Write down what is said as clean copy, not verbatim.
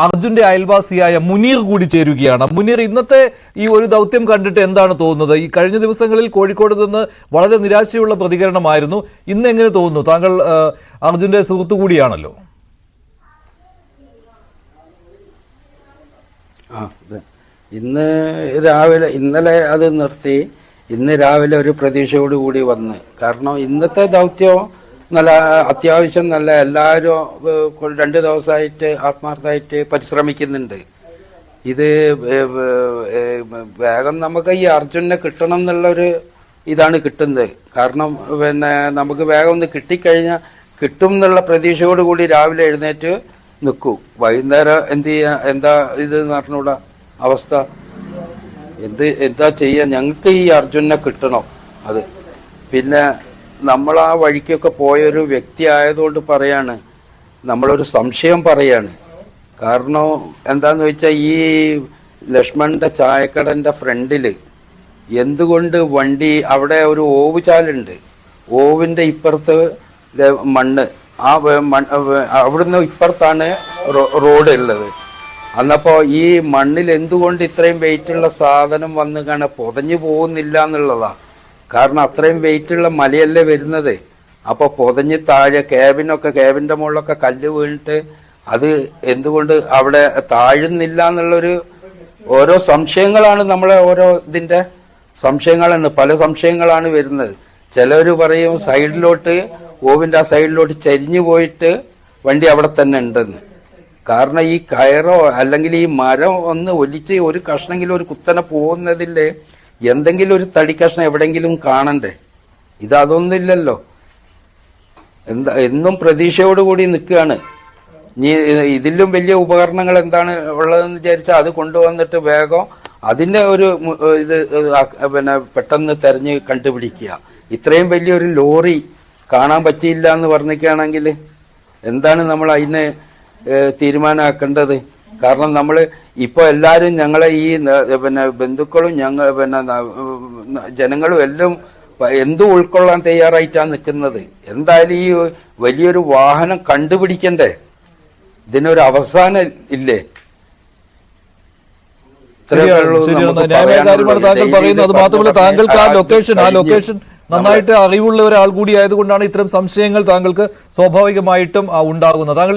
അർജുന്റെ അയൽവാസിയായ മുനീർ കൂടി ചേരുകയാണ്. മുനീർ, ഇന്നത്തെ ഈ ഒരു ദൗത്യം കണ്ടിട്ട് എന്താണ് തോന്നുന്നത്? ഈ കഴിഞ്ഞ ദിവസങ്ങളിൽ കോഴിക്കോട് നിന്ന് വളരെ നിരാശയുള്ള പ്രതികരണമായിരുന്നു. ഇന്ന് എങ്ങനെ തോന്നുന്നു? താങ്കൾ അർജുന്റെ സുഹൃത്തു കൂടിയാണല്ലോ. ഇന്നലെ അത് നിർത്തി. ഇന്ന് രാവിലെ ഒരു പ്രതീക്ഷയോടുകൂടി വന്ന്. കാരണം ഇന്നത്തെ ദൗത്യം നല്ല അത്യാവശ്യം നല്ല എല്ലാവരും 2 ദിവസമായിട്ട് ആത്മാർത്ഥമായിട്ട് പരിശ്രമിക്കുന്നുണ്ട്. ഇത് വേഗം നമുക്ക് ഈ അർജുനെ കിട്ടണം എന്നുള്ളൊരു ഇതാണ് കിട്ടുന്നത്. കാരണം നമുക്ക് വേഗം ഒന്ന് കിട്ടിക്കഴിഞ്ഞാൽ കിട്ടും എന്നുള്ള പ്രതീക്ഷയോടുകൂടി രാവിലെ എഴുന്നേറ്റ് നിൽക്കും. വൈകുന്നേരം എന്ത് ചെയ്യാ, എന്താ ഇത് പറഞ്ഞൂടാ അവസ്ഥ, എന്താ ചെയ്യുക? ഞങ്ങൾക്ക് ഈ അർജുനെ കിട്ടണം. അത് പിന്നെ നമ്മൾ ആ വഴിക്കൊക്കെ പോയൊരു വ്യക്തി ആയതുകൊണ്ട് പറയാണ്, നമ്മളൊരു സംശയം പറയാണ്. കാരണം എന്താന്ന് വെച്ചാൽ ഈ ലക്ഷ്മണന്റെ ചായക്കടന്റെ ഫ്രണ്ടിൽ എന്തുകൊണ്ട് വണ്ടി, അവിടെ ഒരു ഓവ് ചാലുണ്ട്, ഓവിന്റെ ഇപ്പുറത്ത് മണ്ണ്, ആ അവിടുന്ന് ഇപ്പുറത്താണ് റോഡ് ഉള്ളത്. അന്നപ്പോ ഈ മണ്ണിൽ എന്തുകൊണ്ട് ഇത്രയും വെയിറ്റുള്ള സാധനം വന്ന് കാണാൻ പൊതഞ്ഞു പോകുന്നില്ല എന്നുള്ളതാ. കാരണം അത്രയും വെയിറ്റുള്ള മലയല്ലേ വരുന്നത്. അപ്പോൾ പൊതഞ്ഞ് താഴെ ക്യാബിൻ്റെ മുകളിലൊക്കെ കല്ല് വീണിട്ട് അത് എന്തുകൊണ്ട് അവിടെ താഴുന്നില്ല എന്നുള്ളൊരു ഓരോ സംശയങ്ങളാണ് നമ്മളെ ഓരോ ഇതിൻ്റെ സംശയങ്ങളാണ്. പല സംശയങ്ങളാണ് വരുന്നത്. ചിലർ പറയും സൈഡിലോട്ട്, ഓവിൻ്റെ ആ സൈഡിലോട്ട് ചരിഞ്ഞു പോയിട്ട് വണ്ടി അവിടെ തന്നെ ഉണ്ടെന്ന്. കാരണം ഈ കയറോ അല്ലെങ്കിൽ ഈ മരം ഒന്ന് ഒലിച്ച് ഒരു കഷ്ണമെങ്കിലും ഒരു കുത്തനെ പോകുന്നതിൻ്റെ എന്തെങ്കിലും ഒരു തടി കഷ്ണം എവിടെയെങ്കിലും കാണണ്ടേ? ഇതൊന്നുമില്ലല്ലോ. എന്നും പ്രതീക്ഷയോടുകൂടി നിൽക്കുകയാണ്. ഇനി ഇതിലും വലിയ ഉപകരണങ്ങൾ എന്താണ് ഉള്ളതെന്ന് വിചാരിച്ചാൽ അത് കൊണ്ടുവന്നിട്ട് വേഗം അതിൻ്റെ ഒരു ഇത് പെട്ടെന്ന് തെരഞ്ഞ് കണ്ടുപിടിക്കുക. ഇത്രയും വലിയൊരു ലോറി കാണാൻ പറ്റിയില്ല എന്ന് പറഞ്ഞിരിക്കുകയാണെങ്കിൽ എന്താണ് നമ്മൾ അതിന് തീരുമാനമാക്കേണ്ടത്? കാരണം നമ്മൾ ഇപ്പോൾ എല്ലാവരും ഞങ്ങളെ ഈ ബന്ധുക്കളും ജനങ്ങളും എല്ലാം എന്തും ഉൾക്കൊള്ളാൻ തയ്യാറായിട്ടാണ് നിൽക്കുന്നത്. എന്തായാലും ഈ വലിയൊരു വാഹനം കണ്ടുപിടിക്കണ്ടേ? ഇതിനൊരു അവസാനം ഇല്ലേ? കാര്യമാണ് താങ്കൾ പറയുന്നത്. അത് മാത്രമല്ല, താങ്കൾക്ക് ആ ലൊക്കേഷൻ നന്നായിട്ട് അറിവുള്ള ഒരാൾ കൂടി ആയതുകൊണ്ടാണ് ഇത്തരം സംശയങ്ങൾ താങ്കൾക്ക് സ്വാഭാവികമായിട്ടും ഉണ്ടാകുന്നത്. താങ്കളുടെ